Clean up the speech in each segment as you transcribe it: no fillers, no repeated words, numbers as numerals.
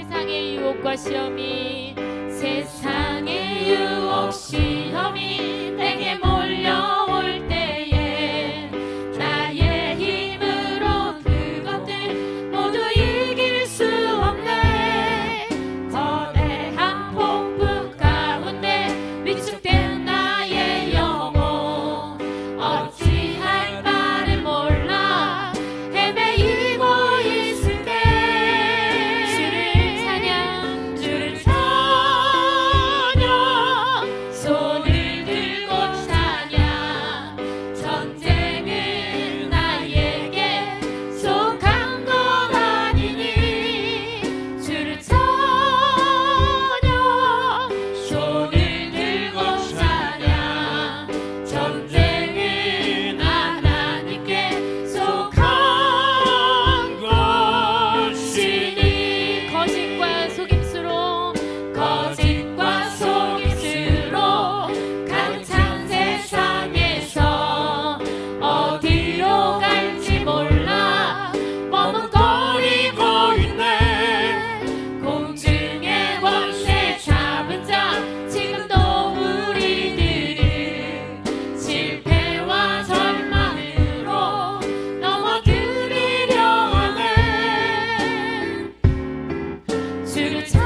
세상의 유혹과 시험이 세상의 유혹 시험이 내게 몰려올 때에 나의 힘으로 그것들 모두 이길 수 없네. 거대한 폭풍 가운데 위축된 나의 영혼 어찌할 바를 몰라 헤매이고 있을 때 주를 찬양 주를 찬양 손을 들고 찬양 전쟁은 나에게 속한 것 아니니 주를 찬양 손을 들고 찬양 전쟁은 하나님께 속한 것이니 거짓과 속임수로 가득 찬 세상에서 어디로 갈지 몰라 머뭇거리고 있네. 공중의 권세 잡은 자 지금도 우리들을 실패와 절망으로 넘어뜨리려 하네. 주를 찬양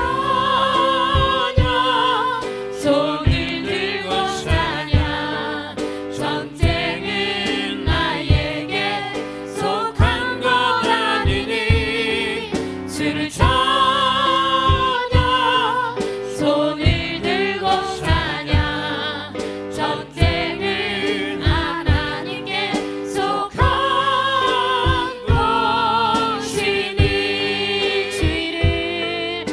손을 들고 찬양 전쟁은 나에게 속한 것 아니니 주를 찬양 손을 들고 찬양 전쟁은 하나님께 속한 것이니 주의를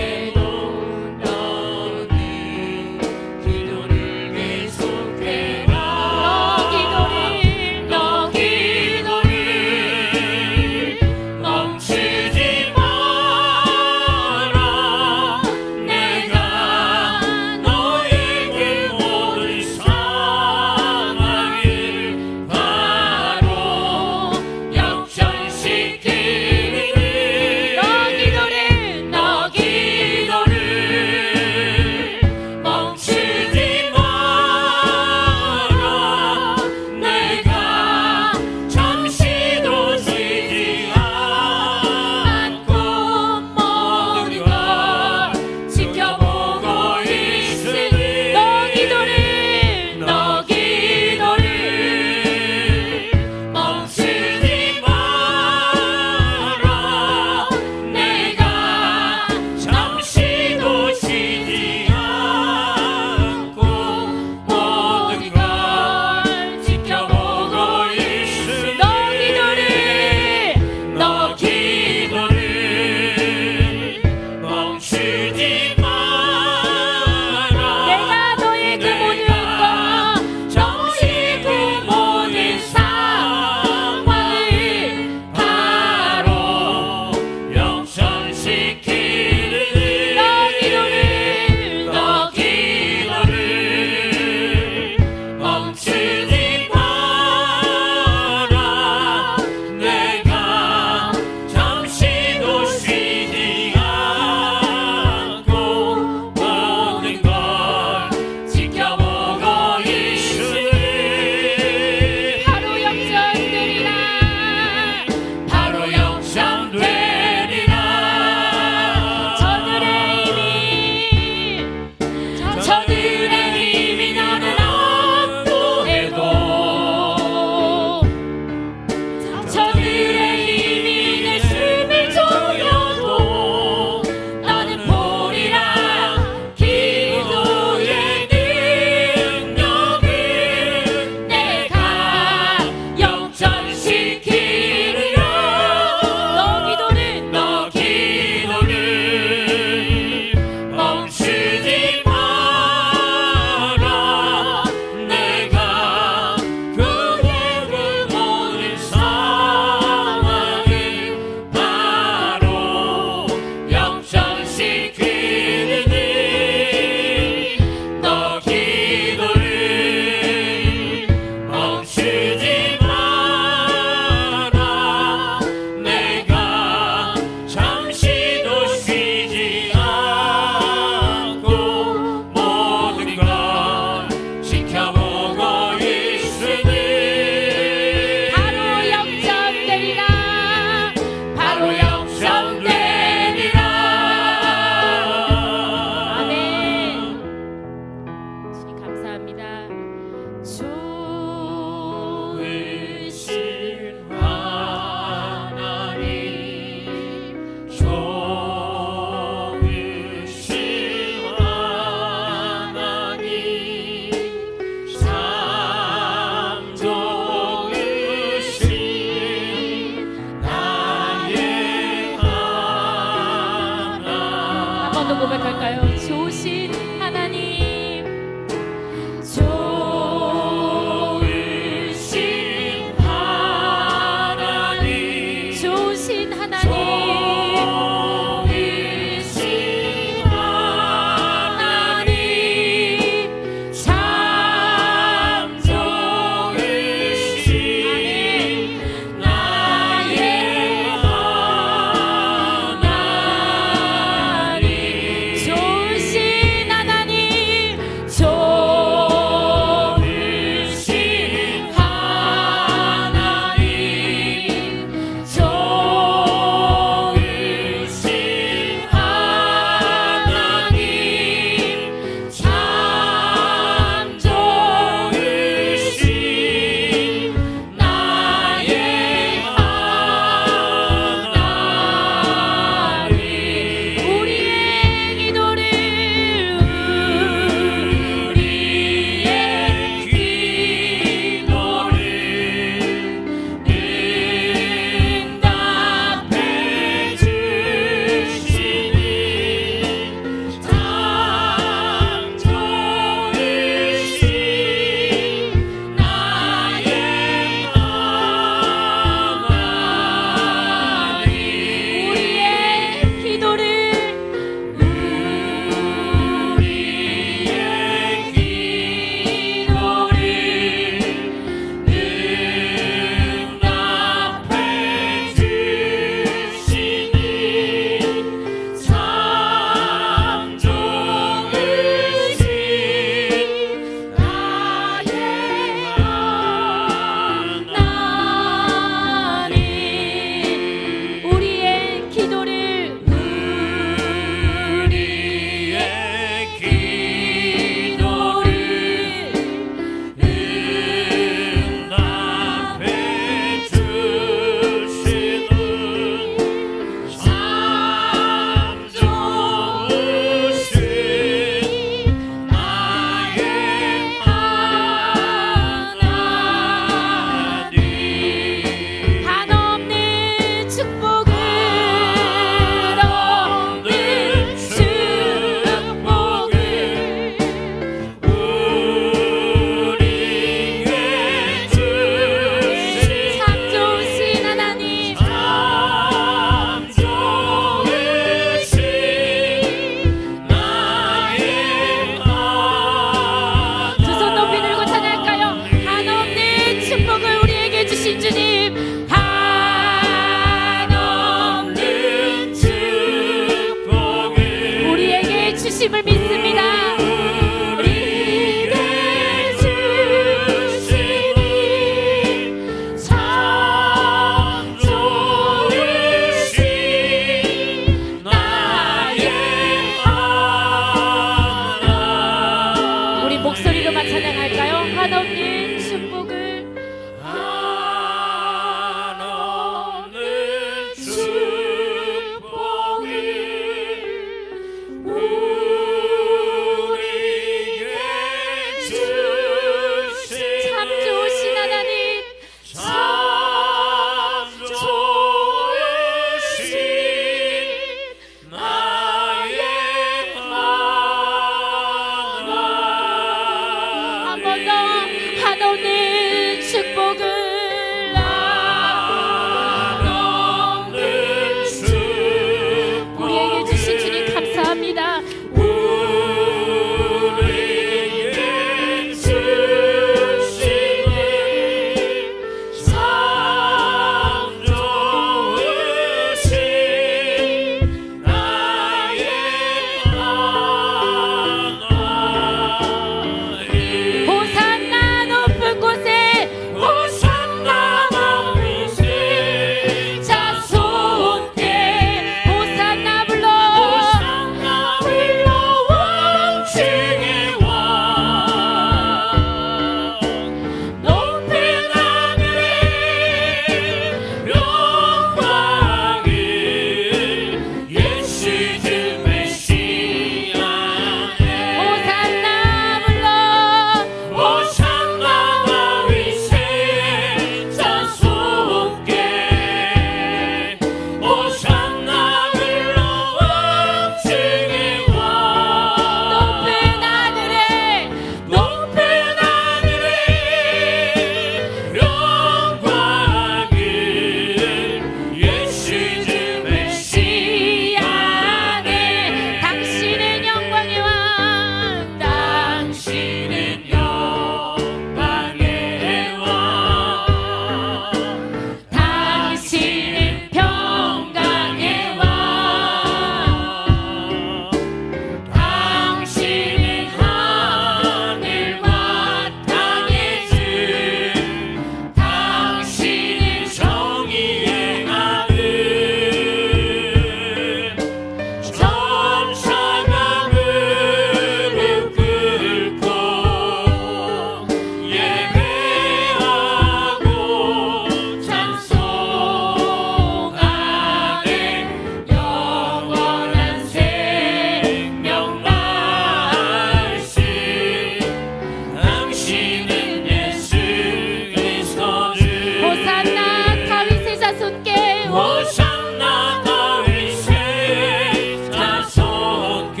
호산나 다윗의 자손께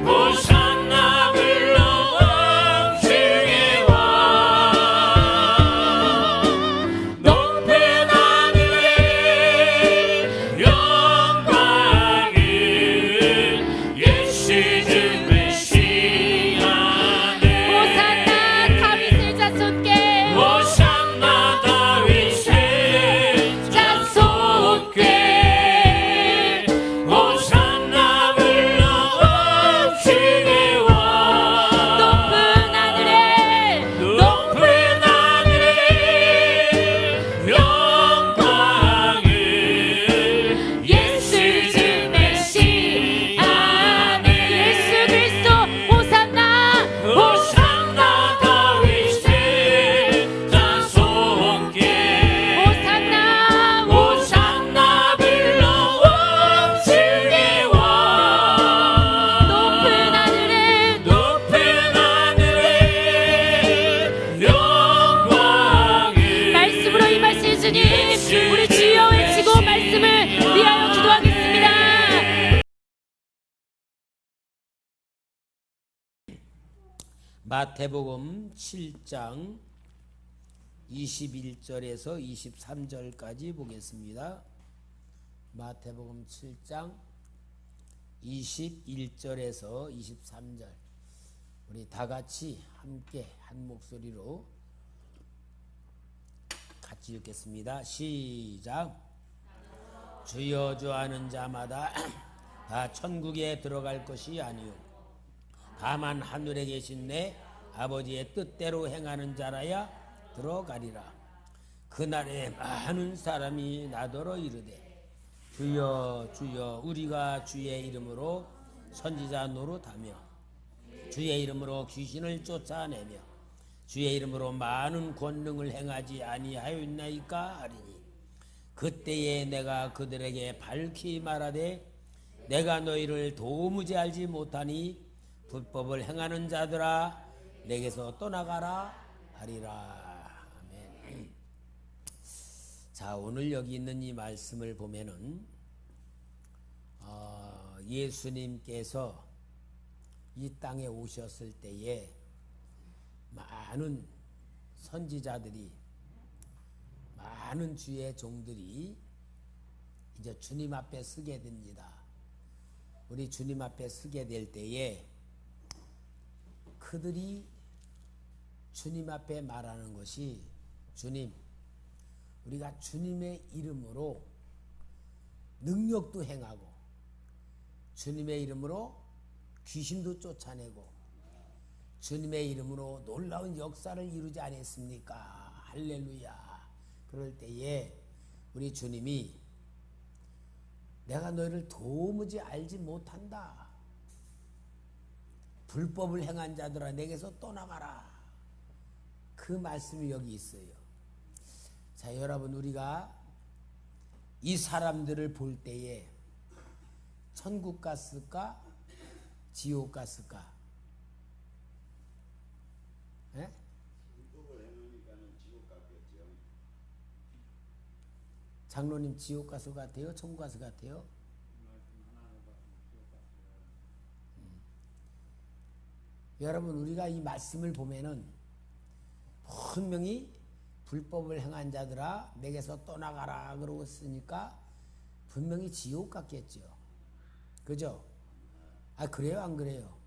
호산나 불러 주의 왕 높은 하늘의 영광을 예수 주 메시아네 호산나 다윗의 자손께 호산나 다윗의 자손께 호산나 불러 주의 왕 높은 하늘에 영광을 예수 주 메시아네 예수 그리스도 호산나 호산나 다윗의 자손께 호산나 호산나 불러 주의 왕 높은 하늘에 영광을 말씀으로 임하신 주님 우리 주여 외치고 말씀을 위하여 기도하겠습니다. 마태복음 7장 21절에서 23절까지 보겠습니다. 마태복음 7장 21절에서 23절 우리 다 같이 함께 한 목소리로 같이 읽겠습니다. 시작. 주여 주하는 자마다 다 천국에 들어갈 것이 아니요 다만 하늘에 계신 내 아버지의 뜻대로 행하는 자라야 들어가리라. 그날에 많은 사람이 나더러 이르되 주여 주여 우리가 주의 이름으로 선지자 노릇하며 주의 이름으로 귀신을 쫓아내며 주의 이름으로 많은 권능을 행하지 아니하였나이까 하리니 그때에 내가 그들에게 밝히 말하되 내가 너희를 도무지 알지 못하니 불법을 행하는 자들아 내게서 떠나가라 하리라. 아멘. 자, 오늘 여기 있는 이 말씀을 보면은 예수님께서 이 땅에 오셨을 때에 많은 선지자들이 많은 주의 종들이 이제 주님 앞에 서게 됩니다. 우리 주님 앞에 서게 될 때에 그들이 주님 앞에 말하는 것이 주님, 우리가 주님의 이름으로 능력도 행하고 주님의 이름으로 귀신도 쫓아내고 주님의 이름으로 놀라운 역사를 이루지 않았습니까? 할렐루야. 그럴 때에 우리 주님이 내가 너희를 도무지 알지 못한다. 불법을 행한 자들아 내게서 떠나가라. 그 말씀이 여기 있어요. 자, 여러분 우리가 이 사람들을 볼 때에 천국 갔을까? 지옥 갔을까? 예? 장로님 지옥 가수 같아요? 천국 가수 같아요? 여러분 우리가 이 말씀을 보면은 분명히 불법을 행한 자들아 내게서 떠나가라 그러고 쓰니까 분명히 지옥 같겠죠. 그죠? 아, 그래요 안 그래요?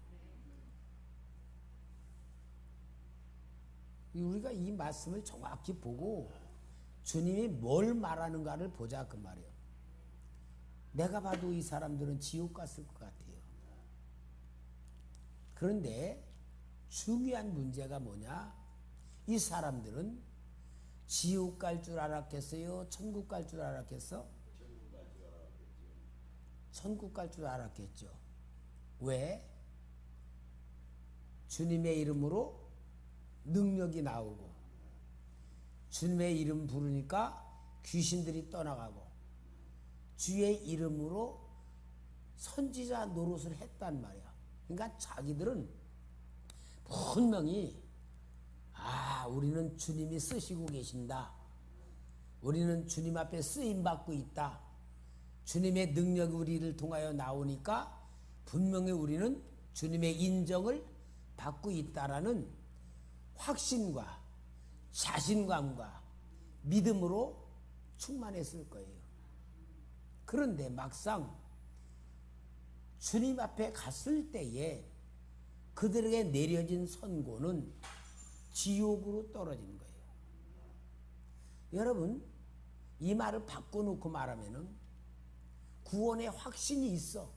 우리가 이 말씀을 정확히 보고 주님이 뭘 말하는가를 보자 그 말이에요. 내가 봐도 이 사람들은 지옥 갔을 것 같아요. 그런데 중요한 문제가 뭐냐? 이 사람들은 지옥 갈 줄 알았겠어요? 천국 갈 줄 알았겠어? 천국 갈 줄 알았겠죠. 왜? 주님의 이름으로 능력이 나오고 주님의 이름 부르니까 귀신들이 떠나가고 주의 이름으로 선지자 노릇을 했단 말이야. 그러니까 자기들은 분명히 우리는 주님이 쓰시고 계신다. 우리는 주님 앞에 쓰임 받고 있다. 주님의 능력이 우리를 통하여 나오니까 분명히 우리는 주님의 인정을 받고 있다라는 확신과 자신감과 믿음으로 충만했을 거예요. 그런데 막상 주님 앞에 갔을 때에 그들에게 내려진 선고는 지옥으로 떨어진 거예요. 여러분, 이 말을 바꿔놓고 말하면은 구원의 확신이 있어.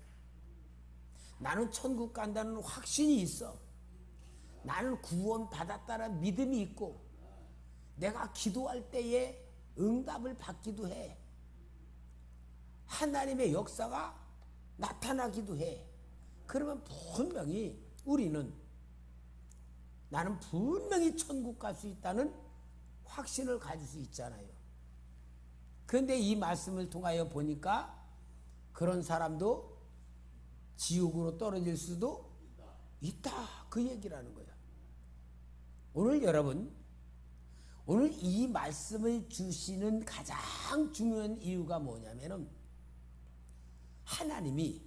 나는 천국 간다는 확신이 있어. 나는 구원 받았다는 믿음이 있고 내가 기도할 때에 응답을 받기도 해. 하나님의 역사가 나타나기도 해. 그러면 분명히 우리는 나는 분명히 천국 갈 수 있다는 확신을 가질 수 있잖아요. 그런데 이 말씀을 통하여 보니까 그런 사람도 지옥으로 떨어질 수도 있다. 그 얘기라는 거야. 오늘 여러분, 오늘 이 말씀을 주시는 가장 중요한 이유가 뭐냐면은 하나님이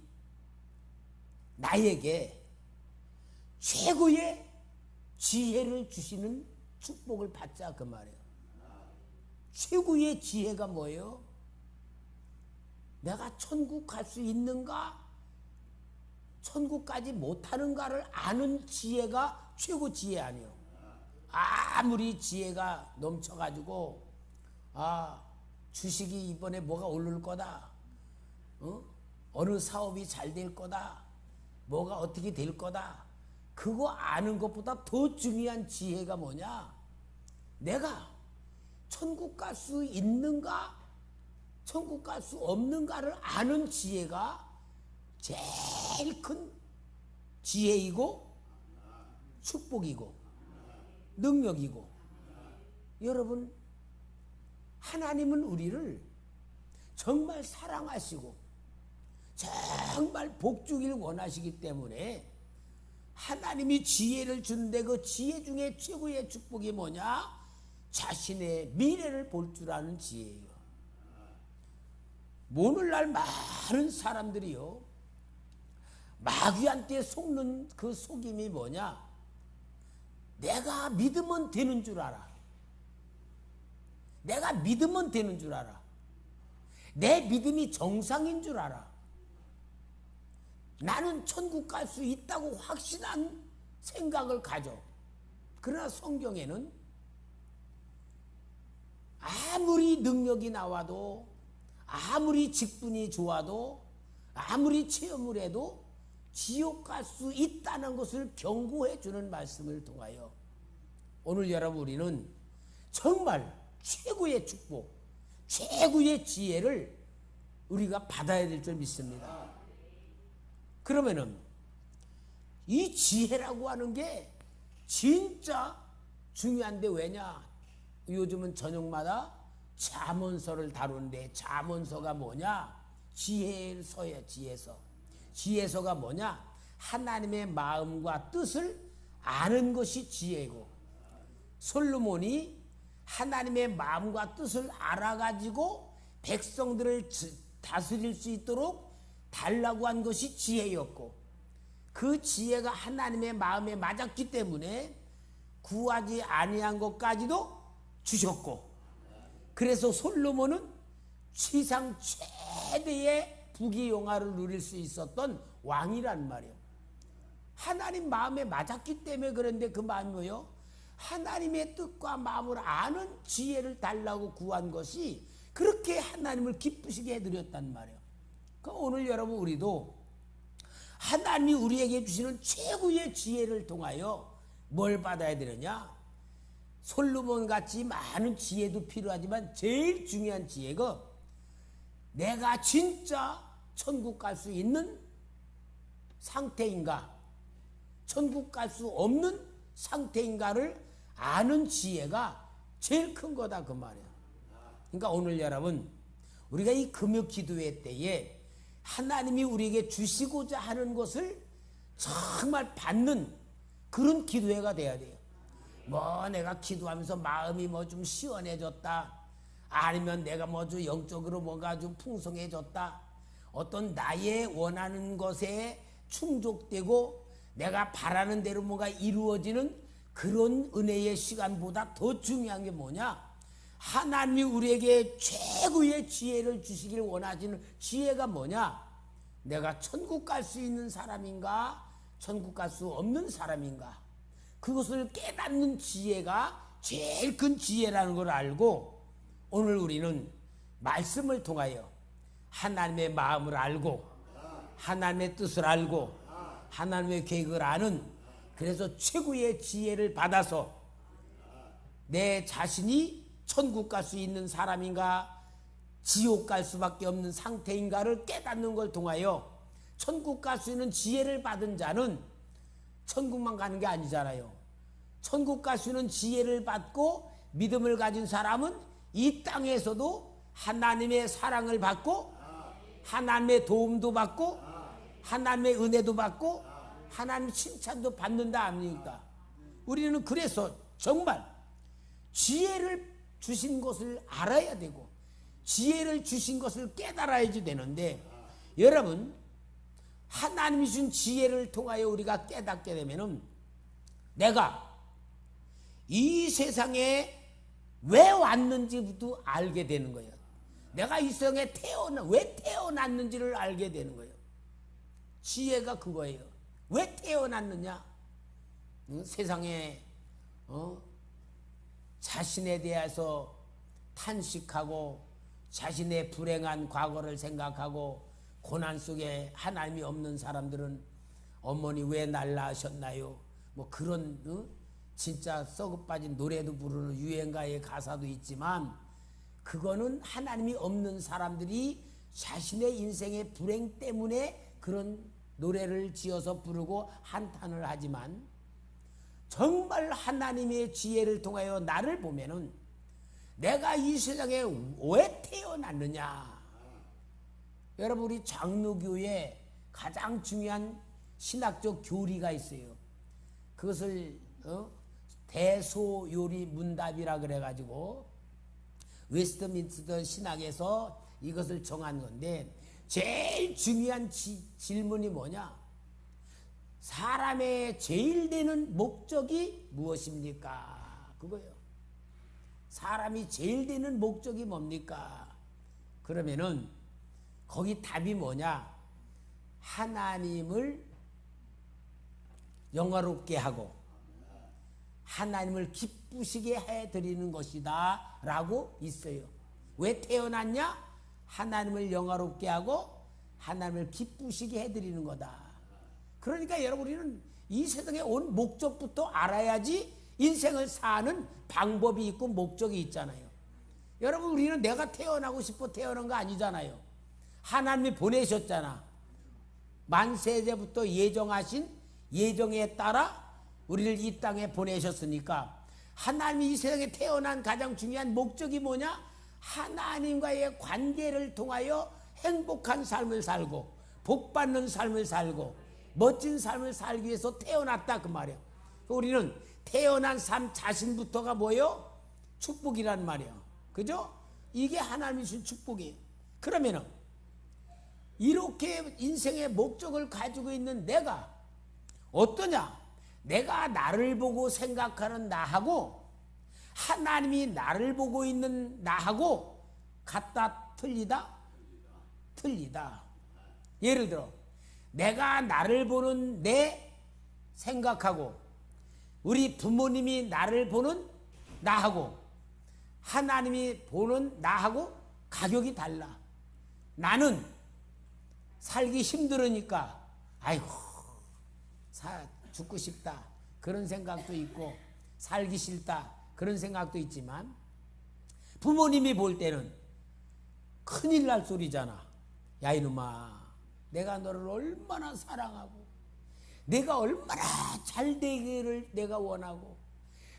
나에게 최고의 지혜를 주시는 축복을 받자 그 말이에요. 최고의 지혜가 뭐예요? 내가 천국 갈 수 있는가? 천국까지 못하는가를 아는 지혜가 최고 지혜 아니에요. 아무리 지혜가 넘쳐가지고 주식이 이번에 뭐가 오를 거다. 어느 사업이 잘 될 거다. 뭐가 어떻게 될 거다. 그거 아는 것보다 더 중요한 지혜가 뭐냐? 내가 천국 갈 수 있는가? 천국 갈 수 없는가를 아는 지혜가 제일 큰 지혜이고 축복이고 능력이고. 여러분, 하나님은 우리를 정말 사랑하시고 정말 복 주길 원하시기 때문에 하나님이 지혜를 주는데 그 지혜 중에 최고의 축복이 뭐냐? 자신의 미래를 볼 줄 아는 지혜예요. 오늘날 많은 사람들이요, 마귀한테 속는 그 속임이 뭐냐? 내가 믿으면 되는 줄 알아. 내가 믿으면 되는 줄 알아. 내 믿음이 정상인 줄 알아. 나는 천국 갈 수 있다고 확신한 생각을 가져. 그러나 성경에는 아무리 능력이 나와도, 아무리 직분이 좋아도, 아무리 체험을 해도 지옥 갈 수 있다는 것을 경고해 주는 말씀을 통하여 오늘 여러분, 우리는 정말 최고의 축복, 최고의 지혜를 우리가 받아야 될 줄 믿습니다. 그러면은 이 지혜라고 하는 게 진짜 중요한데 왜냐? 요즘은 저녁마다 잠언서를 다루는데, 잠언서가 뭐냐? 지혜서예요. 지혜서. 지혜서가 뭐냐? 하나님의 마음과 뜻을 아는 것이 지혜고, 솔로몬이 하나님의 마음과 뜻을 알아가지고 백성들을 다스릴 수 있도록 달라고 한 것이 지혜였고, 그 지혜가 하나님의 마음에 맞았기 때문에 구하지 아니한 것까지도 주셨고, 그래서 솔로몬은 세상 최대의 부귀영화를 누릴 수 있었던 왕이란 말이에요. 하나님 마음에 맞았기 때문에. 그런데 그 마음이 뭐예요? 하나님의 뜻과 마음을 아는 지혜를 달라고 구한 것이 그렇게 하나님을 기쁘시게 해드렸단 말이에요. 그러니까 오늘 여러분, 우리도 하나님이 우리에게 주시는 최고의 지혜를 통하여 뭘 받아야 되느냐? 솔로몬 같이 많은 지혜도 필요하지만 제일 중요한 지혜가 내가 진짜 천국 갈 수 있는 상태인가, 천국 갈 수 없는 상태인가를 아는 지혜가 제일 큰 거다 그 말이야. 그러니까 오늘 여러분, 우리가 이 금요 기도회 때에 하나님이 우리에게 주시고자 하는 것을 정말 받는 그런 기도회가 돼야 돼요. 뭐 내가 기도하면서 마음이 뭐 좀 시원해졌다, 아니면 내가 뭐좀 영적으로 뭔가 좀 풍성해졌다. 어떤 나의 원하는 것에 충족되고 내가 바라는 대로 뭔가 이루어지는 그런 은혜의 시간보다 더 중요한 게 뭐냐? 하나님이 우리에게 최고의 지혜를 주시길 원하시는 지혜가 뭐냐? 내가 천국 갈 수 있는 사람인가? 천국 갈 수 없는 사람인가? 그것을 깨닫는 지혜가 제일 큰 지혜라는 걸 알고 오늘 우리는 말씀을 통하여 하나님의 마음을 알고 하나님의 뜻을 알고 하나님의 계획을 아는 그래서 최고의 지혜를 받아서 내 자신이 천국 갈 수 있는 사람인가 지옥 갈 수밖에 없는 상태인가를 깨닫는 걸 통하여 천국 갈 수 있는 지혜를 받은 자는 천국만 가는 게 아니잖아요. 천국 갈 수 있는 지혜를 받고 믿음을 가진 사람은 이 땅에서도 하나님의 사랑을 받고 하나님의 도움도 받고 하나님의 은혜도 받고 하나님의 칭찬도 받는다 아닙니까? 우리는 그래서 정말 지혜를 주신 것을 알아야 되고 지혜를 주신 것을 깨달아야지 되는데 여러분 하나님이 주신 지혜를 통하여 우리가 깨닫게 되면은 내가 이 세상에 왜 왔는지부터 알게 되는 거예요. 내가 이 세상에 왜 태어났는지를 알게 되는 거예요. 지혜가 그거예요. 왜 태어났느냐? 세상에 자신에 대해서 탄식하고 자신의 불행한 과거를 생각하고 고난 속에 하나님이 없는 사람들은 어머니 왜 날 낳으셨나요? 뭐 그런 진짜 썩어빠진 노래도 부르는 유행가의 가사도 있지만 그거는 하나님이 없는 사람들이 자신의 인생의 불행 때문에 그런 노래를 지어서 부르고 한탄을 하지만 정말 하나님의 지혜를 통하여 나를 보면은 내가 이 세상에 왜 태어났느냐? 여러분 우리 장로교에 가장 중요한 신학적 교리가 있어요. 그것을 대소요리 문답이라 그래가지고 웨스트민스터 신학에서 이것을 정한 건데 제일 중요한 질문이 뭐냐? 사람의 제일 되는 목적이 무엇입니까? 그거예요. 사람이 제일 되는 목적이 뭡니까? 그러면은 거기 답이 뭐냐? 하나님을 영화롭게 하고 하나님을 기쁘시게 해드리는 것이다 라고 있어요. 왜 태어났냐? 하나님을 영화롭게 하고 하나님을 기쁘시게 해드리는 거다. 그러니까 여러분 우리는 이 세상에 온 목적부터 알아야지 인생을 사는 방법이 있고 목적이 있잖아요. 여러분 우리는 내가 태어나고 싶어 태어난 거 아니잖아요. 하나님이 보내셨잖아. 만세제부터 예정하신 예정에 따라 우리를 이 땅에 보내셨으니까 하나님이 이 세상에 태어난 가장 중요한 목적이 뭐냐? 하나님과의 관계를 통하여 행복한 삶을 살고 복받는 삶을 살고 멋진 삶을 살기 위해서 태어났다 그 말이야. 우리는 태어난 삶 자신부터가 뭐예요? 축복이란 말이야. 그죠? 이게 하나님이 주신 축복이에요. 그러면은 이렇게 인생의 목적을 가지고 있는 내가 어떠냐? 내가 나를 보고 생각하는 나하고 하나님이 나를 보고 있는 나하고 같다 틀리다? 틀리다. 예를 들어 내가 나를 보는 내 생각하고 우리 부모님이 나를 보는 나하고 하나님이 보는 나하고 가격이 달라. 나는 살기 힘들으니까 아이고 죽고 싶다 그런 생각도 있고 살기 싫다 그런 생각도 있지만 부모님이 볼 때는 큰일 날 소리잖아. 야 이놈아 내가 너를 얼마나 사랑하고 내가 얼마나 잘 되기를 내가 원하고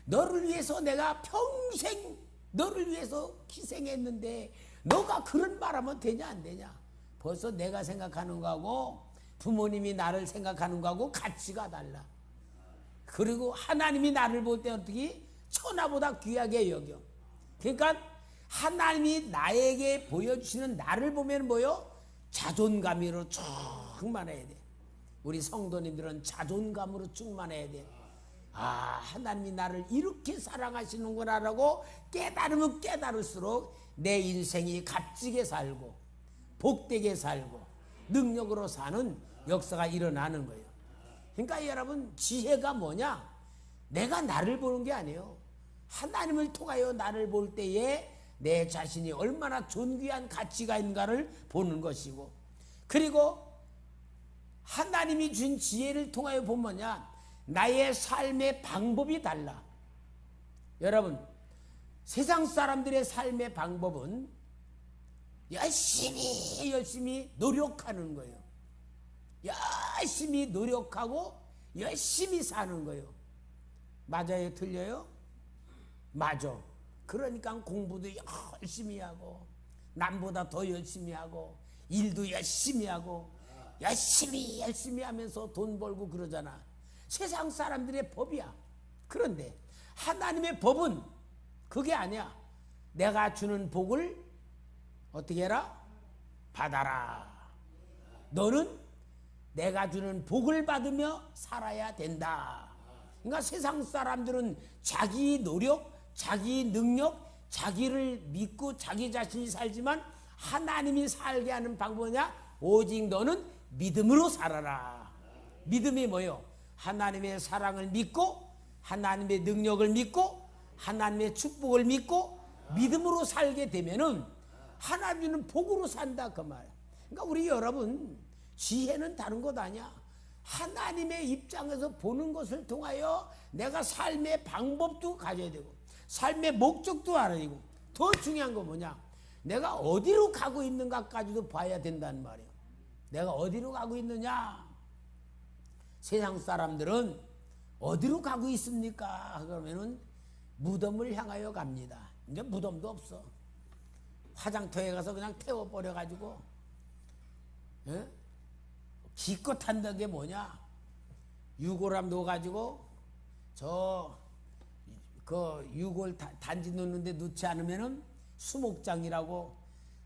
너를 위해서 내가 평생 너를 위해서 희생했는데 너가 그런 말하면 되냐 안 되냐. 벌써 내가 생각하는 거하고 부모님이 나를 생각하는 거하고 가치가 달라. 그리고 하나님이 나를 볼 때 어떻게 천하보다 귀하게 여겨. 그러니까 하나님이 나에게 보여주시는 나를 보면 뭐요? 자존감으로 충만해야 돼. 우리 성도님들은 자존감으로 충만해야 돼. 아, 하나님이 나를 이렇게 사랑하시는구나라고 깨달으면 깨달을수록 내 인생이 값지게 살고 복되게 살고 능력으로 사는 역사가 일어나는 거예요. 그러니까 여러분, 지혜가 뭐냐? 내가 나를 보는 게 아니에요. 하나님을 통하여 나를 볼 때에 내 자신이 얼마나 존귀한 가치가 있는가를 보는 것이고, 그리고 하나님이 준 지혜를 통하여 보면 뭐냐? 나의 삶의 방법이 달라. 여러분, 세상 사람들의 삶의 방법은 열심히 노력하는 거예요. 열심히 노력하고 열심히 사는 거예요. 맞아요? 틀려요? 맞아. 그러니까 공부도 열심히 하고 남보다 더 열심히 하고 일도 열심히 하고 열심히 하면서 돈 벌고 그러잖아. 세상 사람들의 법이야. 그런데 하나님의 법은 그게 아니야. 내가 주는 복을 어떻게 해라? 받아라. 너는 내가 주는 복을 받으며 살아야 된다. 그러니까 세상 사람들은 자기 노력, 자기 능력, 자기를 믿고 자기 자신이 살지만 하나님이 살게 하는 방법이냐? 오직 너는 믿음으로 살아라. 믿음이 뭐예요? 하나님의 사랑을 믿고 하나님의 능력을 믿고 하나님의 축복을 믿고 믿음으로 살게 되면은 하나님은 복으로 산다 그 말이야. 그러니까 우리 여러분, 지혜는 다른 것 아니야. 하나님의 입장에서 보는 것을 통하여 내가 삶의 방법도 가져야 되고 삶의 목적도 알아야 되고, 더 중요한 건 뭐냐? 내가 어디로 가고 있는가까지도 봐야 된다는 말이에요. 내가 어디로 가고 있느냐? 세상 사람들은 어디로 가고 있습니까? 그러면은 무덤을 향하여 갑니다. 이제 무덤도 없어. 화장터에 가서 그냥 태워버려가지고, 예? 기껏 한다는 게 뭐냐? 유골함 넣어가지고 그 유골 단지 넣는데 넣지 않으면은 수목장이라고.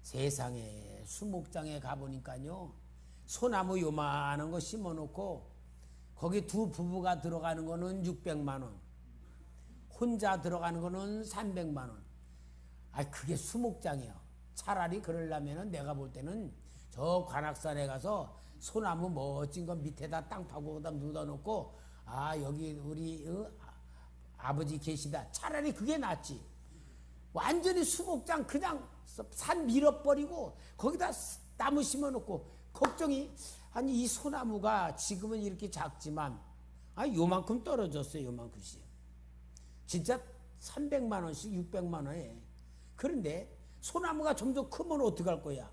세상에 수목장에 가보니까요, 소나무 요만한 거 심어놓고 거기 두 부부가 들어가는 거는 600만 원, 혼자 들어가는 거는 300만 원. 아, 그게 수목장이에요. 차라리 그러려면은 내가 볼 때는 저 관악산에 가서 소나무 멋진 거 밑에다 땅 파고 그다음 묻어놓고, 아, 여기 우리 아버지 계시다. 차라리 그게 낫지. 완전히 수목장 그냥 산 밀어버리고 거기다 나무 심어놓고 걱정이, 아니 이 소나무가 지금은 이렇게 작지만 요만큼 떨어졌어요. 요만큼씩. 진짜 300만 원씩 600만 원에. 그런데 소나무가 점점 크면 어떡할 거야?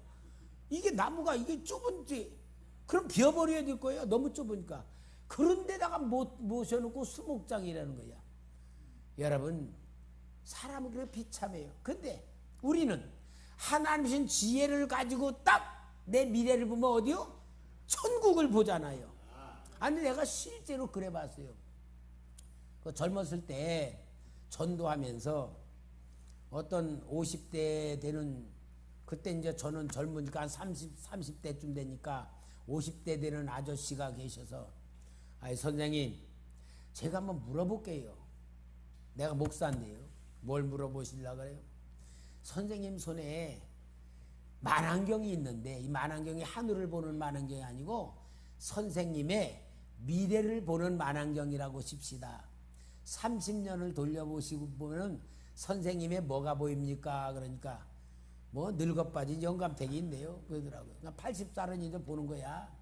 이게 나무가 이게 좁은지 그럼 비워버려야 될 거예요. 너무 좁으니까. 그런 데다가 모셔놓고 수목장이라는 거야. 여러분, 사람은 그렇게 비참해요. 근데 우리는 하나님 주신 지혜를 가지고 딱 내 미래를 보면 어디요? 천국을 보잖아요. 아니, 내가 실제로 그래 봤어요. 그 젊었을 때 전도하면서 어떤 50대 되는, 그때 이제 저는 젊으니까 한 30대쯤 되니까 50대 되는 아저씨가 계셔서, 아이 선생님, 제가 한번 물어볼게요. 내가 목사인데요. 뭘 물어보시려고 그래요? 선생님 손에 만안경이 있는데 이 만안경이 하늘을 보는 만안경이 아니고 선생님의 미래를 보는 만안경이라고 칩시다. 30년을 돌려보시고 보면 선생님의 뭐가 보입니까? 그러니까 뭐 늙어 빠진 영감탱이 있네요. 그러더라고요. 그러니까 80살은 이제 보는 거야.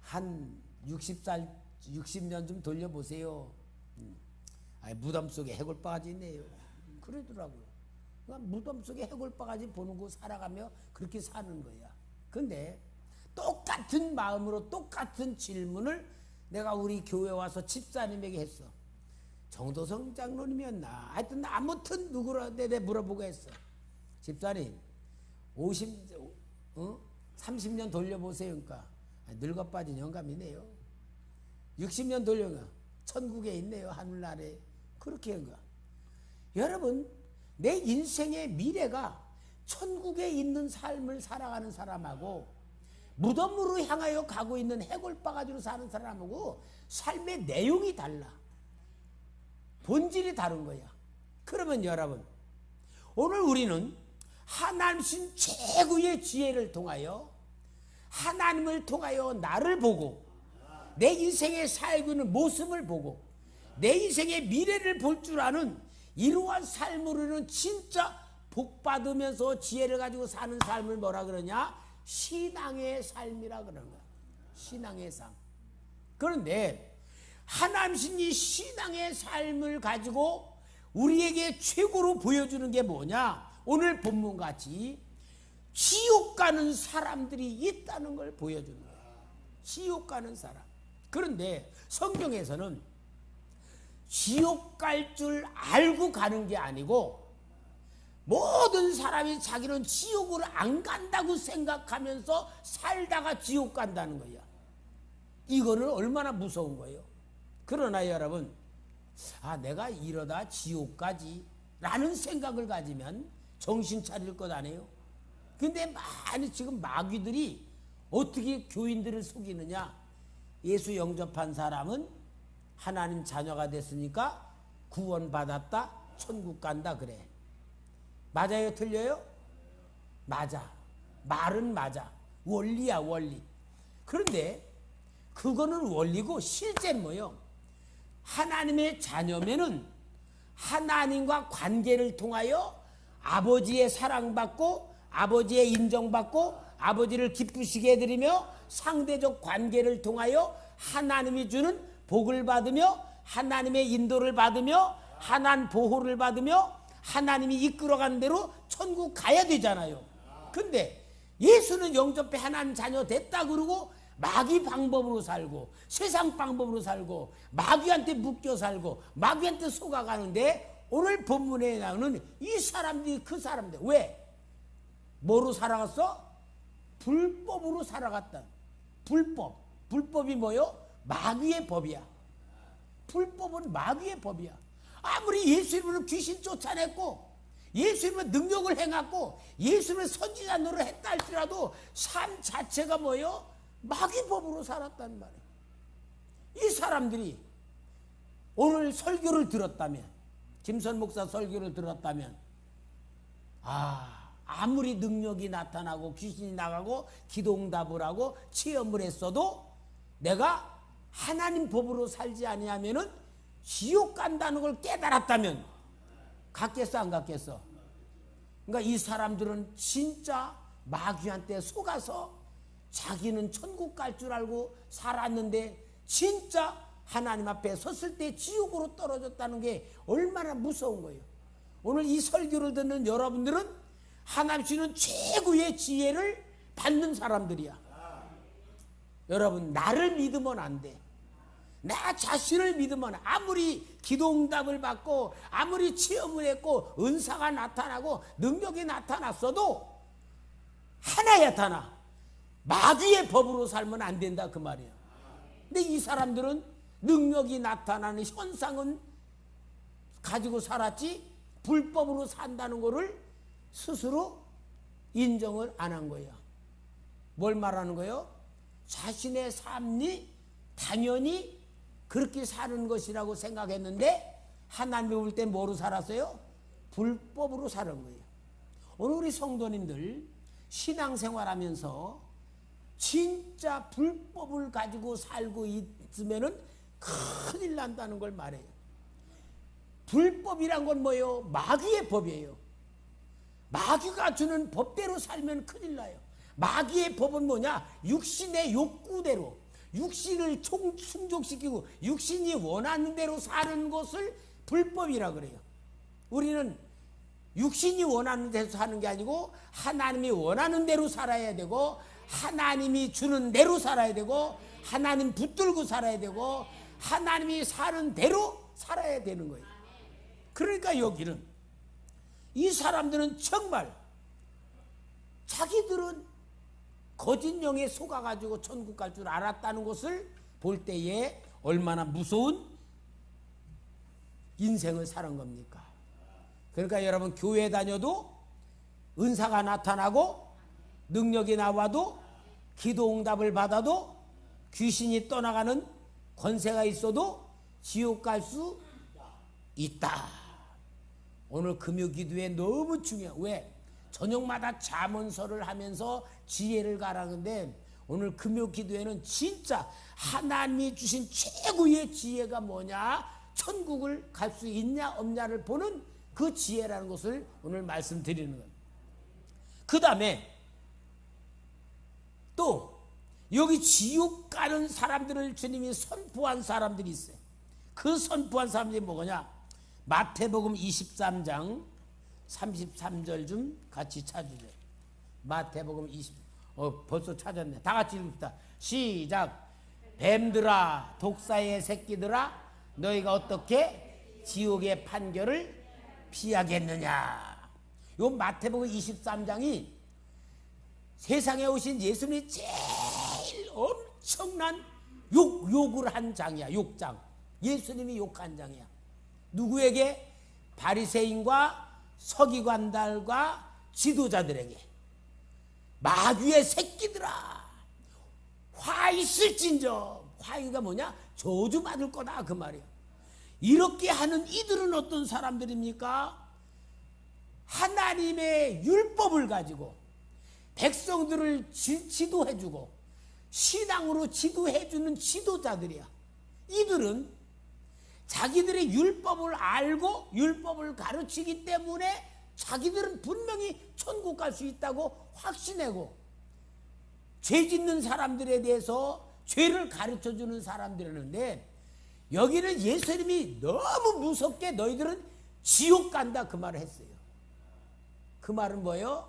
한 60살, 60년 좀 돌려보세요. 아니, 무덤 속에 해골바가지 있네요. 그러더라고요. 그러니까 무덤 속에 해골바가지 보는 거 살아가며 그렇게 사는 거야. 근데 똑같은 마음으로 똑같은 질문을 내가 우리 교회 와서 집사님에게 했어. 정도성 장로님이었나? 하여튼 아무튼 누구라 내가 물어보고 했어. 집사님, 30년 돌려보세요. 그러니까 늙어 빠진 영감이네요. 60년 돌려가 천국에 있네요. 하늘나라에. 그렇게 한 거야. 여러분, 내 인생의 미래가 천국에 있는 삶을 살아가는 사람하고 무덤으로 향하여 가고 있는 해골바가지로 사는 사람하고 삶의 내용이 달라. 본질이 다른 거야. 그러면 여러분, 오늘 우리는 하나님 최고의 지혜를 통하여 하나님을 통하여 나를 보고 내 인생에 살고 있는 모습을 보고 내 인생의 미래를 볼 줄 아는 이러한 삶으로는 진짜 복받으면서 지혜를 가지고 사는 삶을 뭐라 그러냐? 신앙의 삶이라 그러는 거야. 신앙의 삶. 그런데 하나님 이 신앙의 삶을 가지고 우리에게 최고로 보여주는 게 뭐냐? 오늘 본문같이 지옥 가는 사람들이 있다는 걸 보여주는 거야. 지옥 가는 사람. 그런데 성경에서는 지옥 갈 줄 알고 가는 게 아니고 모든 사람이 자기는 지옥을 안 간다고 생각하면서 살다가 지옥 간다는 거야. 이거는 얼마나 무서운 거예요. 그러나 여러분, 내가 이러다 지옥 가지 라는 생각을 가지면 정신 차릴 것 아니에요. 근데 많이 지금 마귀들이 어떻게 교인들을 속이느냐? 예수 영접한 사람은 하나님 자녀가 됐으니까 구원받았다, 천국 간다 그래. 맞아요? 틀려요? 맞아. 말은 맞아. 원리야, 원리. 그런데 그거는 원리고 실제는 뭐예요? 하나님의 자녀면은 하나님과 관계를 통하여 아버지의 사랑받고 아버지의 인정받고 아버지를 기쁘시게 해드리며 상대적 관계를 통하여 하나님이 주는 복을 받으며 하나님의 인도를 받으며 하나님 보호를 받으며 하나님이 이끌어가는 대로 천국 가야 되잖아요. 근데 예수는 영접해 하나님 자녀 됐다 그러고 마귀 방법으로 살고 세상 방법으로 살고 마귀한테 묶여 살고 마귀한테 속아가는데 오늘 본문에 나오는 이 사람들이 그 사람들 왜? 뭐로 살아갔어? 불법으로 살아갔다. 불법이 뭐요? 마귀의 법이야. 불법은 마귀의 법이야. 아무리 예수 이름으로 귀신 쫓아냈고 예수 이름으로 능력을 행했고 예수 이름으로 선지자 노릇을 했다 할지라도 삶 자체가 뭐요? 마귀 법으로 살았단 말이에요. 이 사람들이 오늘 설교를 들었다면 김선 목사 설교를 들었다면 아무리 능력이 나타나고 귀신이 나가고 기도응답을 하고 체험을 했어도 내가 하나님 법으로 살지 아니하면은 지옥 간다는 걸 깨달았다면 갔겠어 안 갔겠어? 그러니까 이 사람들은 진짜 마귀한테 속아서 자기는 천국 갈 줄 알고 살았는데 진짜 하나님 앞에 섰을 때 지옥으로 떨어졌다는 게 얼마나 무서운 거예요. 오늘 이 설교를 듣는 여러분들은 하나님 주는 최고의 지혜를 받는 사람들이야. 여러분, 나를 믿으면 안 돼. 나 자신을 믿으면 아무리 기도응답을 받고 아무리 체험을 했고 은사가 나타나고 능력이 나타났어도 하나야 다나 마귀의 법으로 살면 안 된다 그 말이야. 근데 이 사람들은 능력이 나타나는 현상은 가지고 살았지 불법으로 산다는 거를 스스로 인정을 안 한 거야. 뭘 말하는 거예요? 자신의 삶이 당연히 그렇게 사는 것이라고 생각했는데 하나님이 볼 때 뭐로 살았어요? 불법으로 사는 거예요. 오늘 우리 성도님들 신앙생활하면서 진짜 불법을 가지고 살고 있으면은 큰일 난다는 걸 말해요. 불법이란 건 뭐예요? 마귀의 법이에요. 마귀가 주는 법대로 살면 큰일 나요. 마귀의 법은 뭐냐? 육신의 욕구대로 육신을 충족시키고 육신이 원하는 대로 사는 것을 불법이라 그래요. 우리는 육신이 원하는 대로 사는 게 아니고 하나님이 원하는 대로 살아야 되고 하나님이 주는 대로 살아야 되고 하나님 붙들고 살아야 되고 하나님이 사는 대로 살아야 되는 거예요. 그러니까 여기는 이 사람들은 정말 자기들은 거짓 영에 속아가지고 천국 갈 줄 알았다는 것을 볼 때에 얼마나 무서운 인생을 사는 겁니까? 그러니까 여러분 교회 다녀도 은사가 나타나고 능력이 나와도 기도 응답을 받아도 귀신이 떠나가는 권세가 있어도 지옥 갈 수 있다. 오늘 금요 기도에 너무 중요해. 왜? 저녁마다 잠언서를 하면서 지혜를 가라는데 오늘 금요 기도에는 진짜 하나님이 주신 최고의 지혜가 뭐냐? 천국을 갈 수 있냐 없냐를 보는 그 지혜라는 것을 오늘 말씀드리는 거예요. 그 다음에 또 여기 지옥 가는 사람들을 주님이 선포한 사람들이 있어요. 그 선포한 사람들이 뭐냐? 마태복음 23장 33절 좀 같이 찾으세요. 마태복음 20 벌써 찾았네. 다 같이 읽읍시다. 시작. 뱀들아 독사의 새끼들아 너희가 어떻게 지옥의 판결을 피하겠느냐. 요 마태복음 23장이 세상에 오신 예수님이 제일 엄청난 욕을 한 장이야. 욕장. 예수님이 욕한 장이야. 누구에게? 바리새인과 서기관들과 지도자들에게. 마귀의 새끼들아 화 있을진저. 화이가 뭐냐? 저주 받을 거다 그 말이야. 이렇게 하는 이들은 어떤 사람들입니까? 하나님의 율법을 가지고 백성들을 지도해주고 신앙으로 지도해주는 지도자들이야. 이들은 자기들의 율법을 알고 율법을 가르치기 때문에 자기들은 분명히 천국 갈 수 있다고 확신하고 죄 짓는 사람들에 대해서 죄를 가르쳐주는 사람들이었는데 여기는 예수님이 너무 무섭게 너희들은 지옥 간다 그 말을 했어요. 그 말은 뭐예요?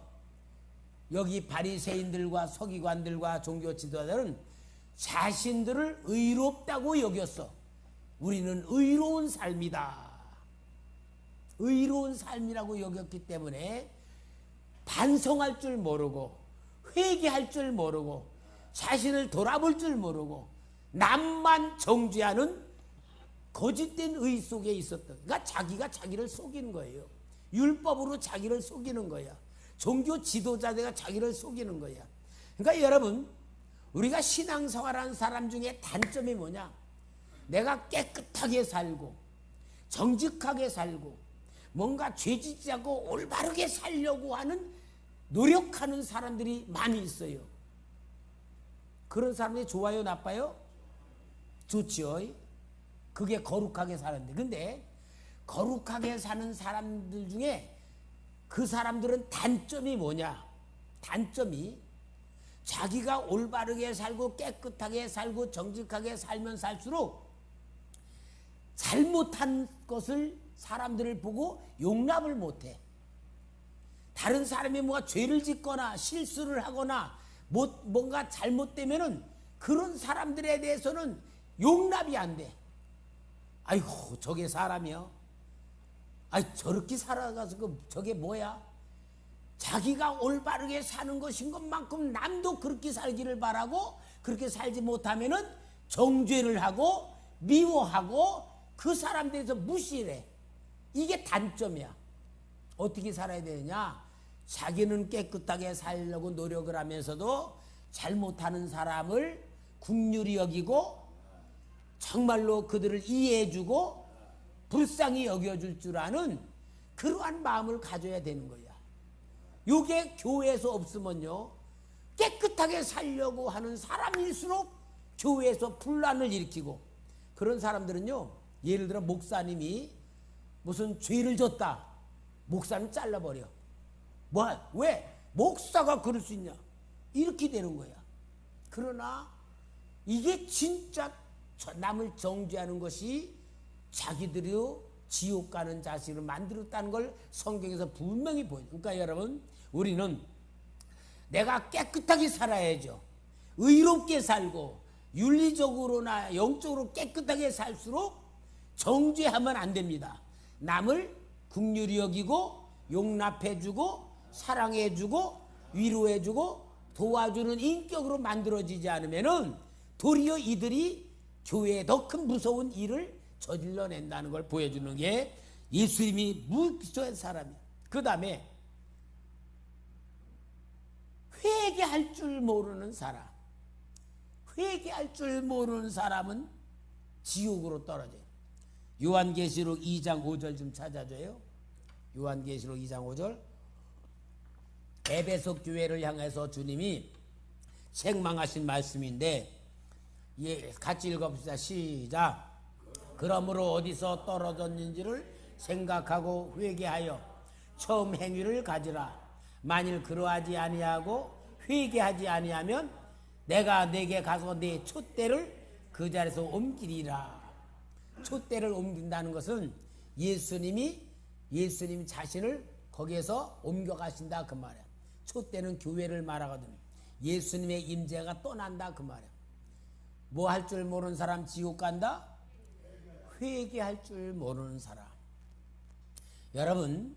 여기 바리새인들과 서기관들과 종교 지도자들은 자신들을 의롭다고 여겼어. 우리는 의로운 삶이다. 의로운 삶이라고 여겼기 때문에 반성할 줄 모르고 회개할 줄 모르고 자신을 돌아볼 줄 모르고 남만 정죄하는 거짓된 의 속에 있었던. 그러니까 자기가 자기를 속이는 거예요. 율법으로 자기를 속이는 거야. 종교 지도자들과 자기를 속이는 거야. 그러니까 여러분 우리가 신앙생활하는 사람 중에 단점이 뭐냐? 내가 깨끗하게 살고 정직하게 살고 뭔가 죄짓지 않고 올바르게 살려고 하는 노력하는 사람들이 많이 있어요. 그런 사람들이 좋아요 나빠요? 좋죠. 그게 거룩하게 사는데. 근데 거룩하게 사는 사람들 중에 그 사람들은 단점이 뭐냐? 단점이 자기가 올바르게 살고 깨끗하게 살고 정직하게 살면 살수록 잘못한 것을 사람들을 보고 용납을 못해. 다른 사람이 뭔가 죄를 짓거나 실수를 하거나 뭔가 잘못되면은 그런 사람들에 대해서는 용납이 안 돼. 아이고 저게 사람이요. 아이 저렇게 살아가서 저게 뭐야? 자기가 올바르게 사는 것인 것만큼 남도 그렇게 살기를 바라고 그렇게 살지 못하면은 정죄를 하고 미워하고 그 사람들에서 무시를 해. 이게 단점이야. 어떻게 살아야 되느냐? 자기는 깨끗하게 살려고 노력을 하면서도 잘못하는 사람을 긍휼히 여기고 정말로 그들을 이해해주고 불쌍히 여겨줄 줄 아는 그러한 마음을 가져야 되는 거야. 이게 교회에서 없으면요 깨끗하게 살려고 하는 사람일수록 교회에서 분란을 일으키고 그런 사람들은요 예를 들어 목사님이 무슨 죄를 졌다. 목사님 잘라버려. 왜? 목사가 그럴 수 있냐? 이렇게 되는 거야. 그러나 이게 진짜 남을 정죄하는 것이 자기들이 지옥 가는 자식을 만들었다는 걸 성경에서 분명히 보여요. 그러니까 여러분 우리는 내가 깨끗하게 살아야죠. 의롭게 살고 윤리적으로나 영적으로 깨끗하게 살수록 정죄하면 안 됩니다. 남을 긍휼히 여기고 용납해주고 사랑해주고 위로해주고 도와주는 인격으로 만들어지지 않으면은 도리어 이들이 교회에 더 큰 무서운 일을 저질러낸다는 걸 보여주는 게 예수님이 무기초한 사람이야. 그 다음에 회개할 줄 모르는 사람. 회개할 줄 모르는 사람은 지옥으로 떨어져요. 요한계시록 2장 5절 좀 찾아줘요. 요한계시록 2장 5절. 에베소 교회를 향해서 주님이 책망하신 말씀인데, 예, 같이 읽어봅시다. 시작. 그러므로 어디서 떨어졌는지를 생각하고 회개하여 처음 행위를 가지라. 만일 그러하지 아니하고 회개하지 아니하면 내가 네게 가서 네 촛대를 그 자리에서 옮기리라. 촛대를 옮긴다는 것은 예수님 자신을 거기에서 옮겨가신다 그 말이야. 촛대는 교회를 말하거든. 예수님의 임재가 떠난다 그 말이야. 뭐 할 줄 모르는 사람 지옥 간다? 회개할 줄 모르는 사람. 여러분,